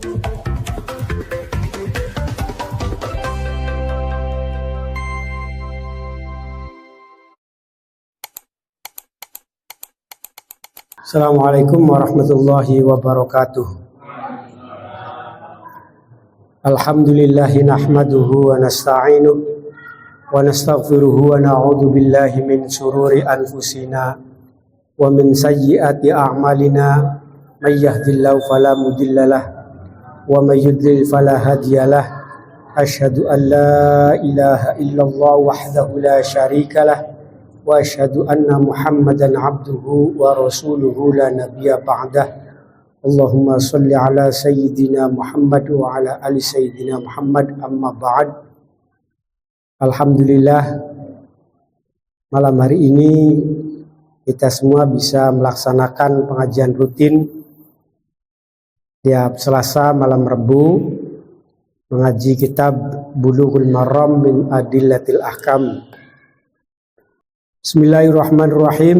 Assalamualaikum warahmatullahi wabarakatuh. Alhamdulillahi nahmaduhu wa nasta'inuh wa nastaghfiruhu wa na'udzu billahi min shururi anfusina wa min sayyiati a'malina. May yahdihillahu fala mudhillalah wa may yudlil fala hadiyalah. Asyhadu an la ilaha illallah wahdahu la syarikalah wa asyhadu anna Muhammadan abduhu wa rasuluhu la nabiyya ba'dah. Allahumma shalli ala sayyidina Muhammad wa ala ali sayyidina Muhammad, amma ba'd. Alhamdulillah, malam hari ini kita semua bisa melaksanakan pengajian rutin tiap Selasa malam Rabu, mengaji kitab Bulughul Maram min Adillatil Ahkam. Bismillahirrahmanirrahim.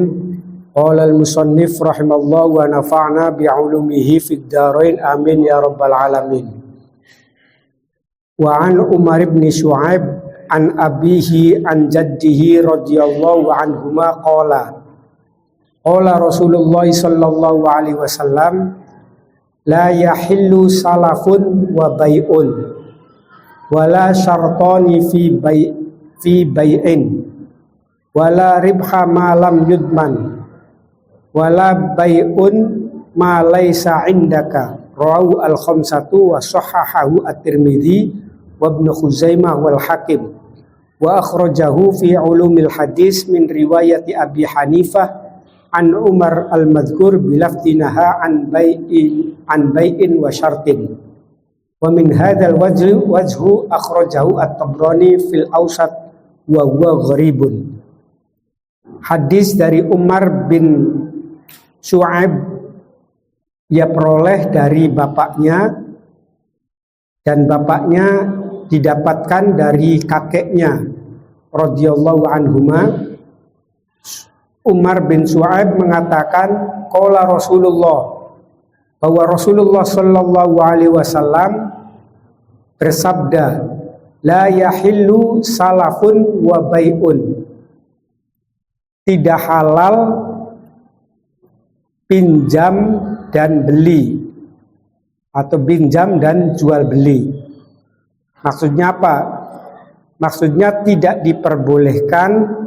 Qala al-musannif rahimallahu wa nafa'na bi'ulumihi fid dharain amin ya rabbal alamin. Wa an Umar ibn Shu'aib an abihi an jaddihi radhiyallahu anhuma qala Rasulullah sallallahu alaihi wasallam la yahillu salafun wa bai'un wala syartani fi bai'in wala ribha ma lam yudman wala bai'un ma laisa indaka. Rawahu al-khamsatu wa sahahahu at-Tirmidzi wa Ibnu Khuzaimah wal Hakim wa akhrajahu fi ulumil hadis min riwayati Abi Hanifah an Umar al-madhkur bilaftinaha an bai'in wa syartin. Wa min hadzal wajhu akhrajahu at-Tabrani fil Awsat wa huwa gharibun. Hadis dari Umar bin Shu'aib, ia peroleh dari bapaknya dan bapaknya didapatkan dari kakeknya radhiyallahu anhuma. Umar bin Shu'aib mengatakan qala Rasulullah, bahwa Rasulullah sallallahu alaihi wasallam bersabda, la yahillu salafun wa bai'un. Tidak halal pinjam dan beli atau pinjam dan jual beli. Maksudnya apa? Maksudnya tidak diperbolehkan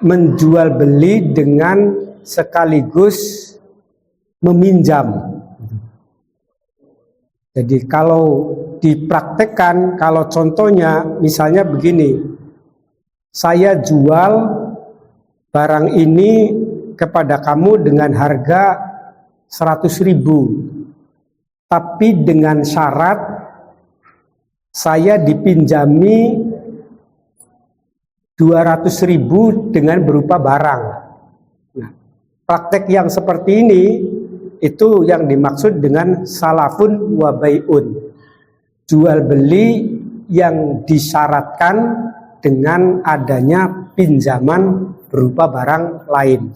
menjual beli dengan sekaligus meminjam. Jadi kalau dipraktekkan, kalau contohnya misalnya begini, saya jual barang ini kepada kamu dengan harga 100.000, tapi dengan syarat saya dipinjami 200.000 dengan berupa barang. Nah, praktek yang seperti ini itu yang dimaksud dengan salafun wa bai'un, jual beli yang disyaratkan dengan adanya pinjaman berupa barang lain.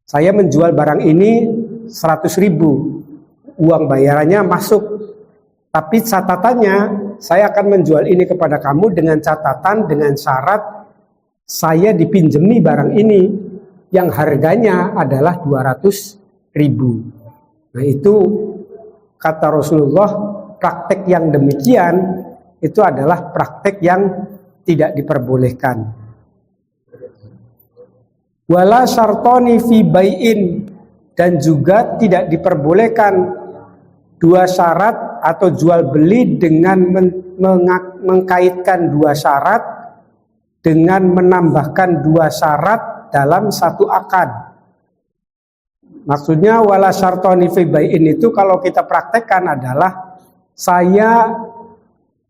Saya menjual barang ini 100.000, uang bayarannya masuk, tapi catatannya saya akan menjual ini kepada kamu dengan catatan, dengan syarat saya dipinjemi barang ini yang harganya adalah 200.000. Nah, itu kata Rasulullah, praktek yang demikian itu adalah praktek yang tidak diperbolehkan. Wala syartani fi bai'in, dan juga tidak diperbolehkan dua syarat atau jual beli dengan mengkaitkan dua syarat dengan menambahkan dua syarat dalam satu akad. Maksudnya wala syartani fi bai'in itu kalau kita praktekkan adalah saya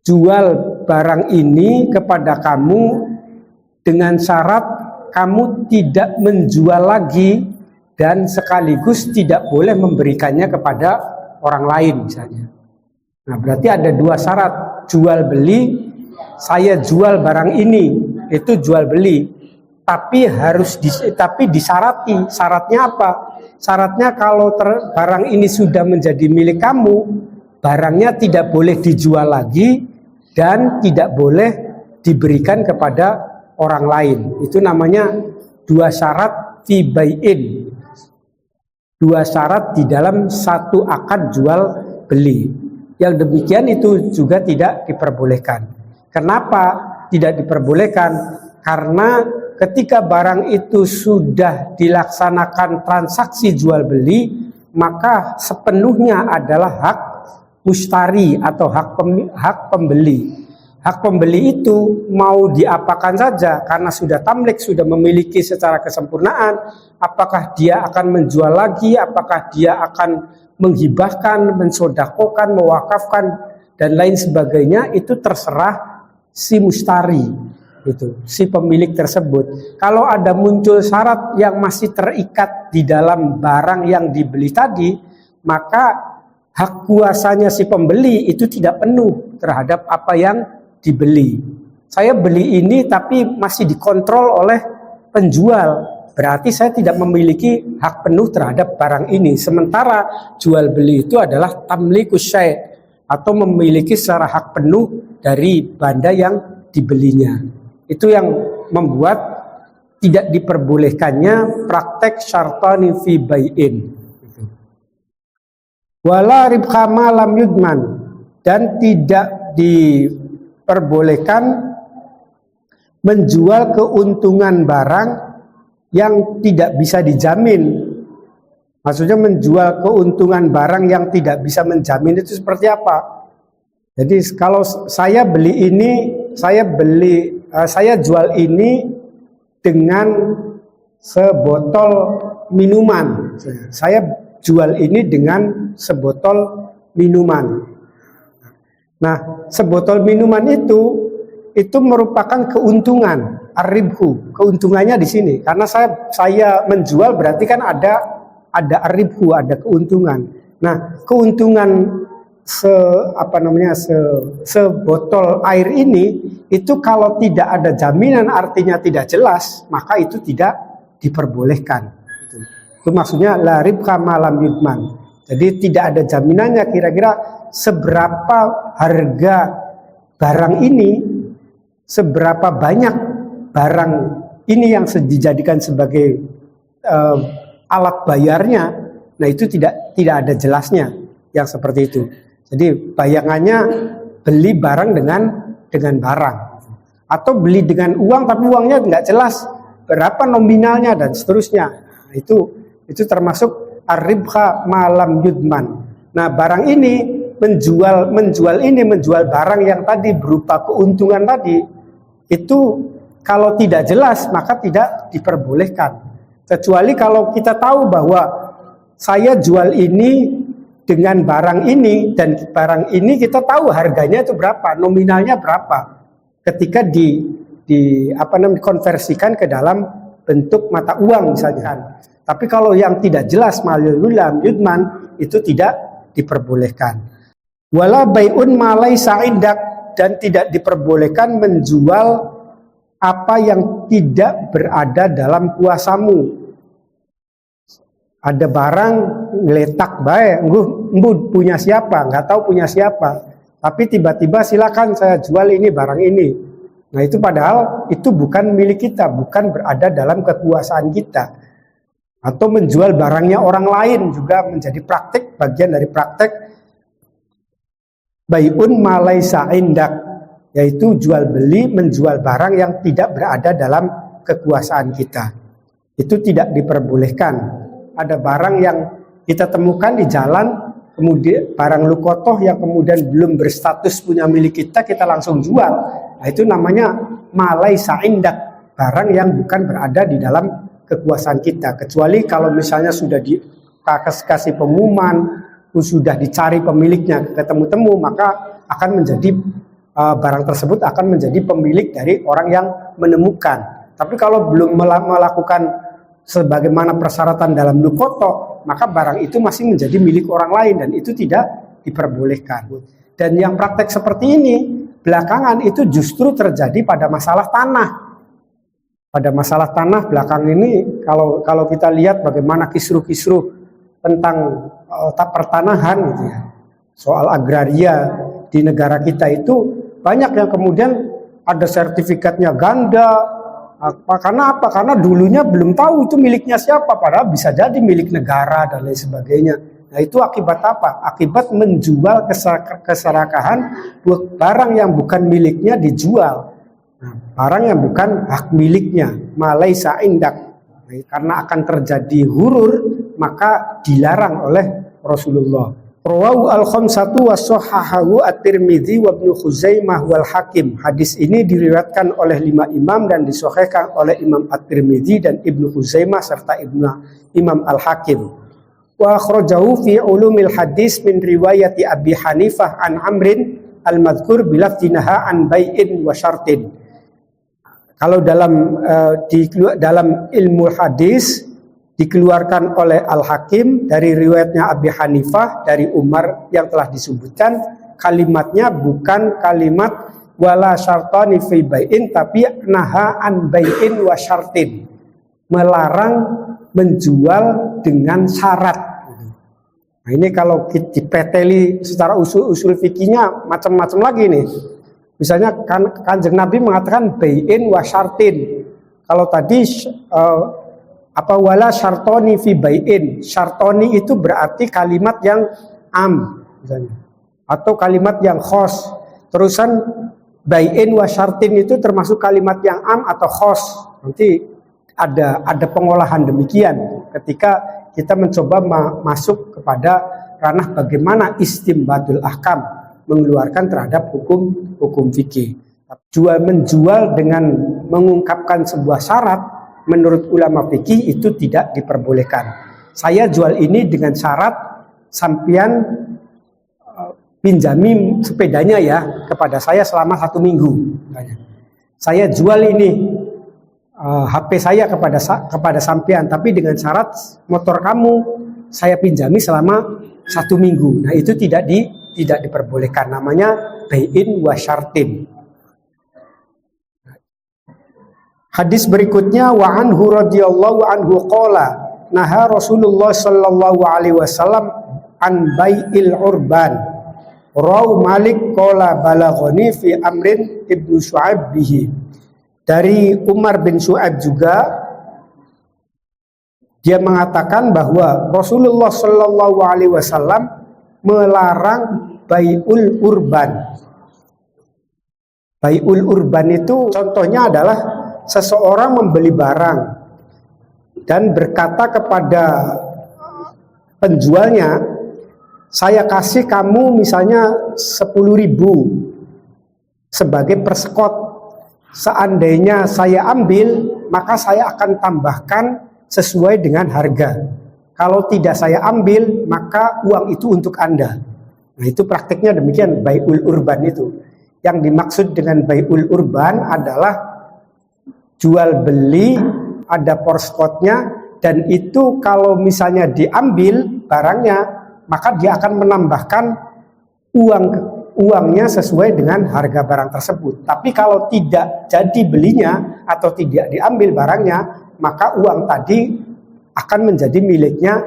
jual barang ini kepada kamu dengan syarat kamu tidak menjual lagi dan sekaligus tidak boleh memberikannya kepada orang lain misalnya. Nah, berarti ada dua syarat jual beli. Saya jual barang ini, itu jual beli, tapi harus disyarati. Syaratnya apa? syaratnya kalau barang ini sudah menjadi milik kamu, barangnya tidak boleh dijual lagi dan tidak boleh diberikan kepada orang lain. Itu namanya dua syarat fi bai'in. Dua syarat di dalam satu akad jual beli. Yang demikian itu juga tidak diperbolehkan. Kenapa tidak diperbolehkan? Karena ketika barang itu sudah dilaksanakan transaksi jual beli, maka sepenuhnya adalah hak mustari atau hak pembeli. Hak pembeli itu mau diapakan saja karena sudah tamlik, sudah memiliki secara kesempurnaan. Apakah dia akan menjual lagi, apakah dia akan menghibahkan, mensodakokan, mewakafkan dan lain sebagainya, itu terserah si mustari, itu si pemilik tersebut. Kalau ada muncul syarat yang masih terikat di dalam barang yang dibeli tadi, maka hak kuasanya si pembeli itu tidak penuh terhadap apa yang dibeli. Saya beli ini tapi masih dikontrol oleh penjual, berarti saya tidak memiliki hak penuh terhadap barang ini. Sementara jual beli itu adalah tamlikus syai' atau memiliki secara hak penuh dari benda yang dibelinya. Itu yang membuat tidak diperbolehkannya praktek syartani fi bai'in. Wala ribha ma lam yudman, dan tidak diperbolehkan menjual keuntungan barang yang tidak bisa dijamin. Maksudnya menjual keuntungan barang yang tidak bisa menjamin itu seperti apa? Jadi kalau saya beli ini, saya jual ini dengan sebotol minuman. Saya jual ini dengan sebotol minuman. Nah, sebotol minuman itu merupakan keuntungan, ar-ribhu. Keuntungannya di sini karena saya menjual berarti kan ada ar-ribhu, ada keuntungan. Nah, keuntungan sebotol air ini itu kalau tidak ada jaminan, artinya tidak jelas, maka itu tidak diperbolehkan. Itu maksudnya la ribha ma lam yudman. Jadi tidak ada jaminannya kira-kira seberapa harga barang ini, seberapa banyak barang ini yang dijadikan sebagai alat bayarnya. Nah, itu tidak ada jelasnya yang seperti itu. Jadi bayangannya beli barang dengan barang, atau beli dengan uang tapi uangnya nggak jelas berapa nominalnya dan seterusnya. Nah, itu termasuk ar-ribha ma lam yudman. Nah, barang ini menjual barang yang tadi berupa keuntungan tadi, itu kalau tidak jelas maka tidak diperbolehkan. Kecuali kalau kita tahu bahwa saya jual ini dengan barang ini, dan barang ini kita tahu harganya itu berapa, nominalnya berapa, ketika dikonversikan ke dalam bentuk mata uang misalnya. Tapi kalau yang tidak jelas malulam yudman itu tidak diperbolehkan. Wala bai'un ma laisa indak, dan tidak diperbolehkan menjual apa yang tidak berada dalam kuasamu. Ada barang ngeletak baik, embuh punya siapa, nggak tahu punya siapa, tapi tiba-tiba silakan saya jual ini barang ini. Nah, itu padahal itu bukan milik kita, bukan berada dalam kekuasaan kita. Atau menjual barangnya orang lain juga menjadi praktik, bagian dari praktek bai'un ma laisa indak, yaitu jual beli menjual barang yang tidak berada dalam kekuasaan kita. Itu tidak diperbolehkan. Ada barang yang kita temukan di jalan, kemudian barang lukotoh yang kemudian belum berstatus punya milik kita langsung jual. Nah, itu namanya ma laisa indak, barang yang bukan berada di dalam kekuasaan kita. Kecuali kalau misalnya sudah dikasih pengumuman, sudah dicari pemiliknya, ketemu-temu, maka akan menjadi barang tersebut akan menjadi pemilik dari orang yang menemukan. Tapi kalau belum melakukan sebagaimana persyaratan dalam lukoto, maka barang itu masih menjadi milik orang lain dan itu tidak diperbolehkan. Dan yang praktek seperti ini belakangan itu justru terjadi pada masalah tanah. Pada masalah tanah belakang ini, kalau kita lihat bagaimana kisruh-kisruh tentang pertanahan gitu ya, soal agraria di negara kita itu banyak yang kemudian ada sertifikatnya ganda. Karena apa? Karena dulunya belum tahu itu miliknya siapa, padahal bisa jadi milik negara dan lain sebagainya. Nah itu akibat apa? Akibat menjual keserakahan, barang yang bukan miliknya dijual. Nah, barang yang bukan hak miliknya, malaisa indak. Nah, karena akan terjadi hurur, maka dilarang oleh Rasulullah. Rawahu al-khamsatu wa sahhahahu at-Tirmidzi wa Ibnu Khuzaimah wal Hakim. Hadis ini diriwayatkan oleh 5 imam dan disahihkan oleh Imam At-Tirmidzi dan Ibnu Khuzaimah serta Imam Al-Hakim. Wa akhrajahu fi ulumil hadis min riwayati Abi Hanifah an Amrin al-madhkur bilafdinaha an bai'in wa syartin. Kalau dalam ilmu hadis dikeluarkan oleh Al-Hakim dari riwayatnya Abi Hanifah dari Umar yang telah disebutkan, kalimatnya bukan kalimat wala syartani fi bai'in, tapi naha an bai'in wa syartin, melarang menjual dengan syarat. Nah ini kalau dipeteli secara usul fikihnya macam-macam lagi nih. Misalnya Kanjeng Nabi mengatakan bai'in wa syartin. Kalau tadi wala syartoni fi bai'in. Syartoni itu berarti kalimat yang am misalnya, atau kalimat yang khos. Terusan bai'in wa syartin itu termasuk kalimat yang am atau khos. Nanti ada pengolahan demikian ketika kita mencoba masuk kepada ranah bagaimana istinbatul ahkam, mengeluarkan terhadap hukum fikih. Menjual dengan mengungkapkan sebuah syarat menurut ulama fikih itu tidak diperbolehkan. Saya jual ini dengan syarat sampean pinjami sepedanya ya kepada saya selama 1 minggu. Saya jual ini HP saya kepada sampean, tapi dengan syarat motor kamu saya pinjami selama 1 minggu. Nah itu tidak diperbolehkan. Namanya bai'in wa syartin. Hadis berikutnya wa anhu radhiyallahu anhu qala naha Rasulullah sallallahu alaihi wasallam an bai'il urban. Raw Malik qala balaghani fi amrin ibnu Syu'aib bihi. Dari Umar bin Syu'aib juga dia mengatakan bahwa Rasulullah sallallahu alaihi wasallam melarang bai'ul urban. Bai'ul urban itu contohnya adalah seseorang membeli barang dan berkata kepada penjualnya, saya kasih kamu misalnya 10.000 sebagai persekot. Seandainya saya ambil, maka saya akan tambahkan sesuai dengan harga. Kalau tidak saya ambil, maka uang itu untuk Anda. Nah itu praktiknya demikian bai'ul urban itu. Yang dimaksud dengan bai'ul urban adalah jual beli, ada persekotnya, dan itu kalau misalnya diambil barangnya, maka dia akan menambahkan uangnya sesuai dengan harga barang tersebut. Tapi kalau tidak jadi belinya atau tidak diambil barangnya, maka uang tadi akan menjadi miliknya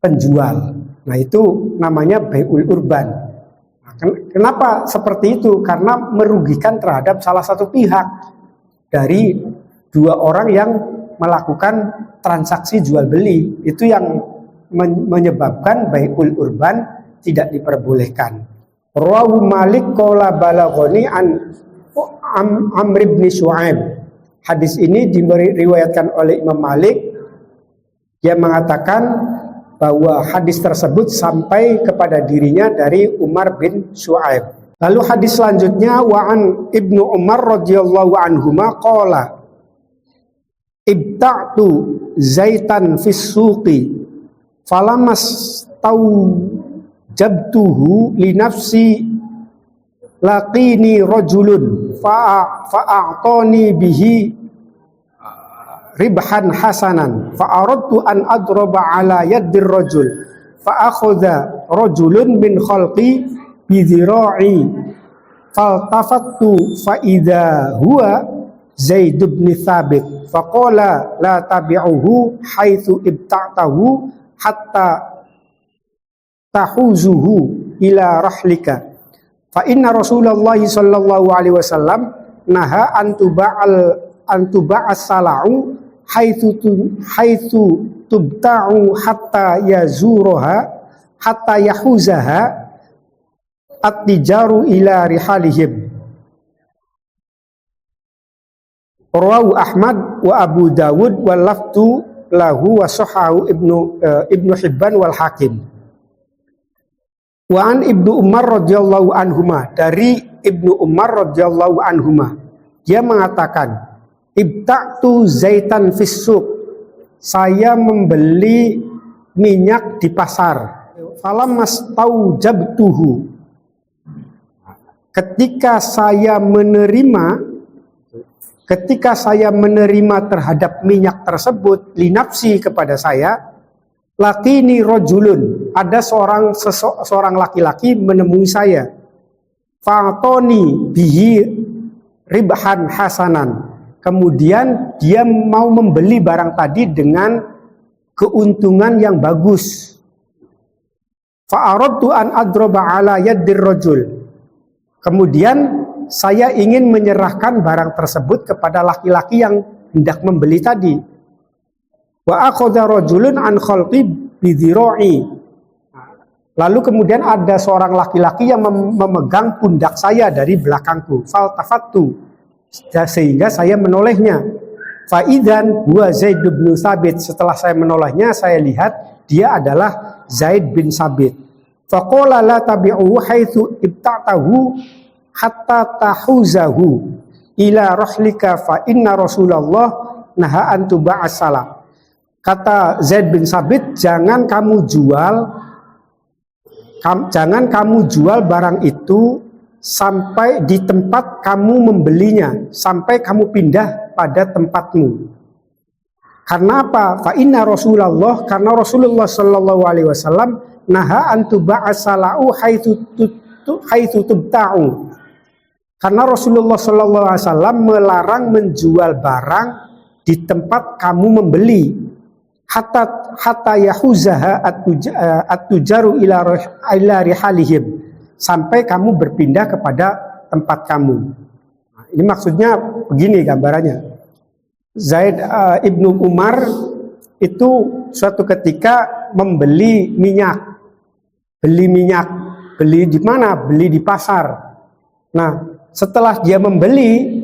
penjual. Nah itu namanya bai'ul urban. Nah, kenapa seperti itu? Karena merugikan terhadap salah satu pihak dari 2 orang yang melakukan transaksi jual beli. Itu yang menyebabkan bai'ul urban tidak diperbolehkan. Rawahu Malik qala balaghani an Amr bin Syu'aib. Hadis ini diriwayatkan oleh Imam Malik. Dia mengatakan bahwa hadis tersebut sampai kepada dirinya dari Umar bin Syu'aib. Lalu hadis selanjutnya wa an Ibnu Umar radhiyallahu anhuma qala ibta'tu zaitan fis suqi falamas jabtuhu li nafsi laqini rajulun fa'a'tani bihi ribhan hasanan fa'aradtu an adraba ala yaddir rajul fa'akhadha rajulun min khalqi bi dhira'i faltafattu fa idza huwa Zaid bin Thabit faqala la tabi'uhu haitsu ibta'tahu hatta tahuzuhu ila rahlika. Fa inna Rasulullah sallallahu alaihi wasallam naha antuba'as sala'u haitsu tubta'u hatta yazuruha hatta yahuzaha at-tijaru ila rihalihim. Rawahu Ahmad wa Abu Dawud wal laftu lahu wa sahahu Ibnu Hibban wal Hakim. Wa an Ibnu Umar radhiyallahu anhuma, dari Ibnu Umar radhiyallahu anhuma, dia mengatakan, ibta'tu zaitan fis suq, saya membeli minyak di pasar. Falamastajabtuhu, ketika saya menerima terhadap minyak tersebut, linafsi kepada saya, lakini rojulun, ada seorang laki-laki menemui saya, fa'atoni bihi ribhan hasanan, kemudian dia mau membeli barang tadi dengan keuntungan yang bagus. Fa'aradtu an adroba ala yaddir rojul, kemudian saya ingin menyerahkan barang tersebut kepada laki-laki yang hendak membeli tadi. Wa akhadha rajulun an khalqi bidhira'i, lalu kemudian ada seorang laki-laki yang memegang pundak saya dari belakangku. Faltafattu, sehingga saya menolehnya. Fa idzan huwa Zaid bin Sabit, setelah saya menolehnya saya lihat dia adalah Zaid bin Sabit. Faqala la tabi'u haitsu ibta'tahu hatta tahuzahu ila rahlika fa inna Rasulullah naha an tuba'as salam. Kata Zaid bin Sabit, jangan kamu jual barang itu sampai di tempat kamu membelinya, sampai kamu pindah pada tempatmu. Karena apa? Fa inna Rasulullah, karena Rasulullah sallallahu alaihi wasallam naha an tuba'as salau haitsu tubta'u. Karena Rasulullah sallallahu alaihi wasallam melarang menjual barang di tempat kamu membeli. Hatta yahuzaha at-tujaru ila rihalihim, sampai kamu berpindah kepada tempat kamu. Nah, ini maksudnya begini gambarannya. Zaid Ibnu Umar itu suatu ketika membeli minyak. Beli di mana? Beli di pasar. Nah, setelah dia membeli,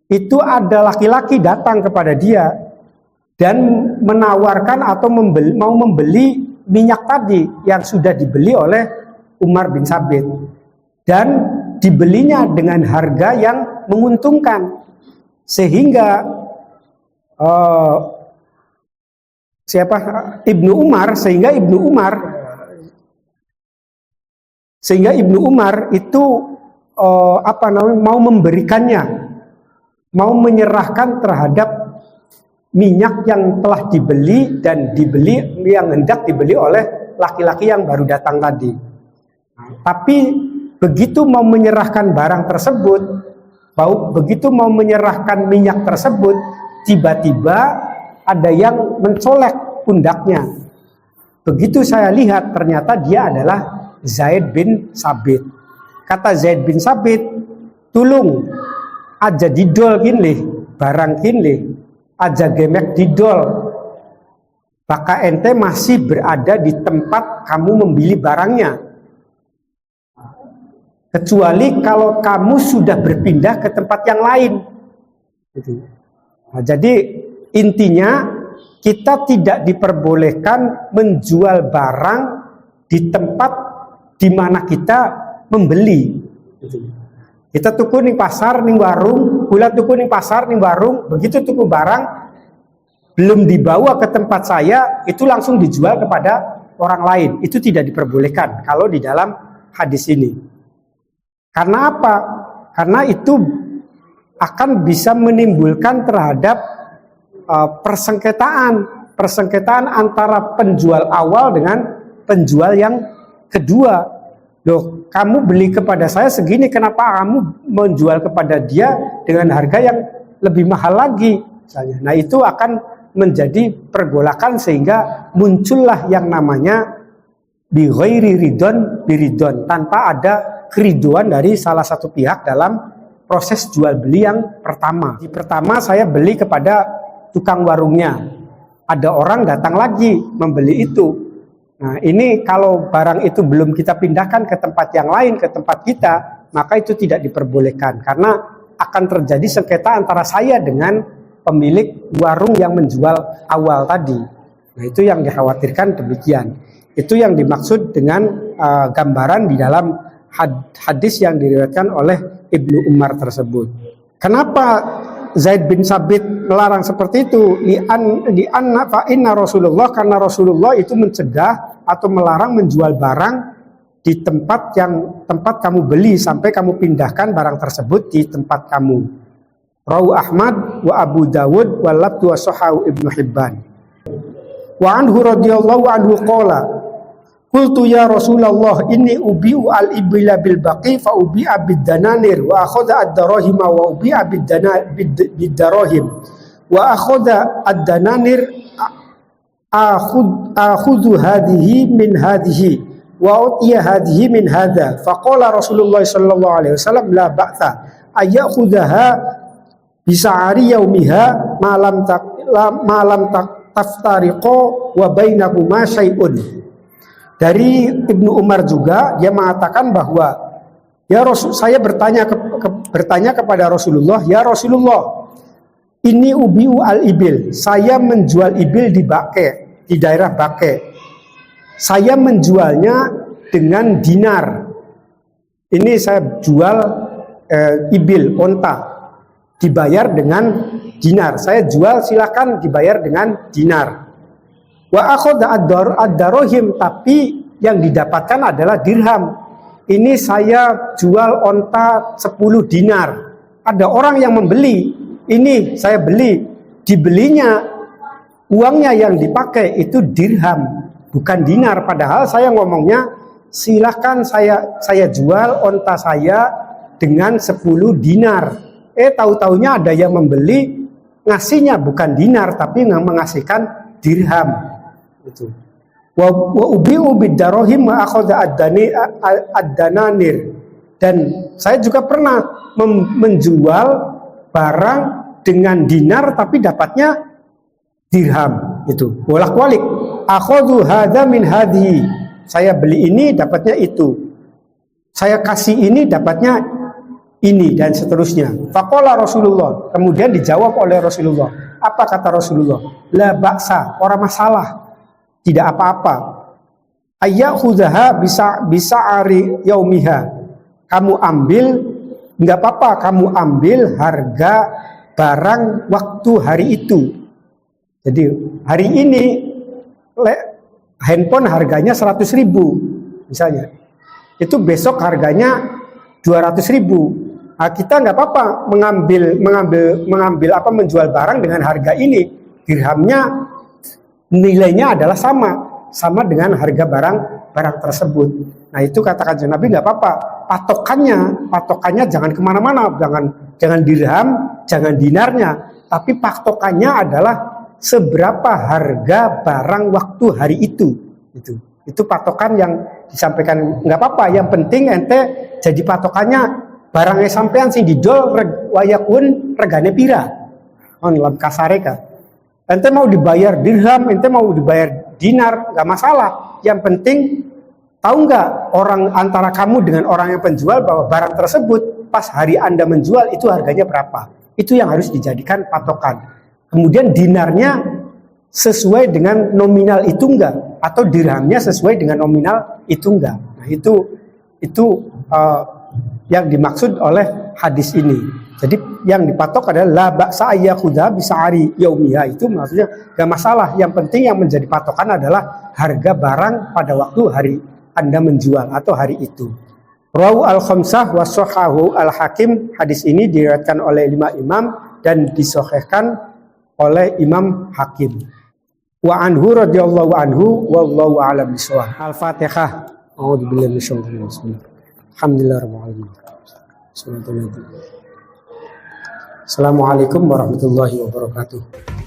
itu ada laki-laki datang kepada dia dan menawarkan atau mau membeli minyak tadi yang sudah dibeli oleh Umar bin Sabit, dan dibelinya dengan harga yang menguntungkan, sehingga Ibnu Umar itu mau memberikannya, mau menyerahkan terhadap minyak yang telah dibeli dan yang hendak dibeli oleh laki-laki yang baru datang tadi. Tapi begitu mau menyerahkan barang tersebut, begitu mau menyerahkan minyak tersebut, tiba-tiba ada yang mencolek pundaknya. Begitu saya lihat, ternyata dia adalah Zaid bin Sabit. Kata Zaid bin Sabit, tulung aja didol kinlih, barang kinlih, aja gemek didol, maka ente masih berada di tempat kamu membeli barangnya, kecuali kalau kamu sudah berpindah ke tempat yang lain. Nah, jadi intinya kita tidak diperbolehkan menjual barang di tempat di mana kita membeli. Kita tuku ning pasar ning warung, kula tuku ning pasar ning warung, begitu tuku barang belum dibawa ke tempat saya, itu langsung dijual kepada orang lain. Itu tidak diperbolehkan kalau di dalam hadis ini. Karena apa? Karena itu akan bisa menimbulkan terhadap persengketaan antara penjual awal dengan penjual yang kedua. Loh, kamu beli kepada saya segini, kenapa kamu menjual kepada dia dengan harga yang lebih mahal lagi? Misalnya. Nah, itu akan menjadi pergolakan sehingga muncullah yang namanya bi ghairi ridon biridon, tanpa ada keriduan dari salah satu pihak dalam proses jual beli yang pertama. Di pertama saya beli kepada tukang warungnya, ada orang datang lagi membeli itu. Nah, ini kalau barang itu belum kita pindahkan ke tempat yang lain, ke tempat kita, maka itu tidak diperbolehkan karena akan terjadi sengketa antara saya dengan pemilik warung yang menjual awal tadi. Nah, itu yang dikhawatirkan demikian. Itu yang dimaksud dengan gambaran di dalam hadis yang diriwayatkan oleh Ibnu Umar tersebut. Kenapa Zaid bin Sabit melarang seperti itu? Li'anna fa inna Rasulullah, karena Rasulullah itu mencegah atau melarang menjual barang di tempat kamu beli sampai kamu pindahkan barang tersebut di tempat kamu. Rawu Ahmad wa Abu Dawud wa labdu wa sahahu Ibnu Hibban. Wa anhu radhiyallahu anhu qala qultu ya Rasulullah inni ubi'u al-ibila bil baqi fa ubi'a bid dananir wa akhadha ad-darahima wa ubi'a bid darahim wa akhadha ad-dananir akhudhu hadhihi min hadhihi wa utiya hadhihi min hadha fa qala Rasulullah sallallahu alaihi wasallam la ba'tha ayakhudhaha bisa'ari yaumiha malam taftariqo wa bainahuma syai'un. Dari Ibnu Umar juga dia mengatakan bahwa ya Rasul, saya bertanya kepada Rasulullah, ya Rasulullah, ini ubiu al-ibil, saya menjual ibil di Baqi, di daerah Baqi. Saya menjualnya dengan dinar. Ini saya jual ibil, onta, dibayar dengan dinar. Saya jual, silakan dibayar dengan dinar. Wa akhadha ad-darahim, tapi yang didapatkan adalah dirham. Ini saya jual onta 10 dinar. Ada orang yang membeli, ini saya beli, dibelinya uangnya yang dipakai itu dirham, bukan dinar. Padahal saya ngomongnya silakan saya jual onta saya dengan 10 dinar. Tahu-taunya ada yang membeli, ngasihnya bukan dinar tapi mengasihkan dirham. Itu. Wa ubi'u bid-darahim wa akhadha ad-dananir. Dan saya juga pernah menjual barang dengan dinar tapi dapatnya dirham. Itu. Bolak-balik. Akhadhu hadza min hadhi. Saya beli ini dapatnya itu. Saya kasih ini dapatnya ini, dan seterusnya. Faqala Rasulullah, kemudian dijawab oleh Rasulullah. Apa kata Rasulullah? La ba'sa, orang masalah, tidak apa-apa. Ayyakhudhaha bisa ari yaumiha. Kamu ambil, enggak apa-apa, kamu ambil harga barang waktu hari itu. Jadi hari ini handphone harganya 100.000 misalnya. Itu besok harganya 200.000. Nah, kita nggak apa-apa mengambil menjual barang dengan harga ini, dirhamnya nilainya adalah sama dengan harga barang tersebut. Nah, itu katakan Nabi nggak apa-apa. Patokannya jangan kemana-mana, jangan dirham, jangan dinarnya, tapi patokannya adalah seberapa harga barang waktu hari itu. Itu patokan yang disampaikan. Nggak apa-apa, yang penting ente jadi patokannya barangnya sampean sing didol wayakun regane pira. Dalam kasareka. Ente mau dibayar dirham, ente mau dibayar dinar, nggak masalah. Yang penting tahu nggak orang antara kamu dengan orang yang penjual bahwa barang tersebut pas hari Anda menjual itu harganya berapa. Itu yang harus dijadikan patokan. Kemudian dinarnya sesuai dengan nominal itu enggak, atau dirhamnya sesuai dengan nominal itu enggak. Nah, itu yang dimaksud oleh hadis ini. Jadi yang dipatok adalah la ba'sa ayyakhudha bisa'ari yaumiha, itu maksudnya enggak masalah. Yang penting yang menjadi patokan adalah harga barang pada waktu hari Anda menjual atau hari itu. Rawu al-khamsah wa sahahu al-Hakim. Hadis ini diriwayatkan oleh 5 imam dan disahihkan oleh Imam Hakim. Wa anhu radhiyallahu anhu wallahu a'lam bishawab. Al-Fatihah. A'udzubillahi minasyaitonir rajim. Alhamdulillahirabbil alamin. Assalamualaikum warahmatullahi wabarakatuh.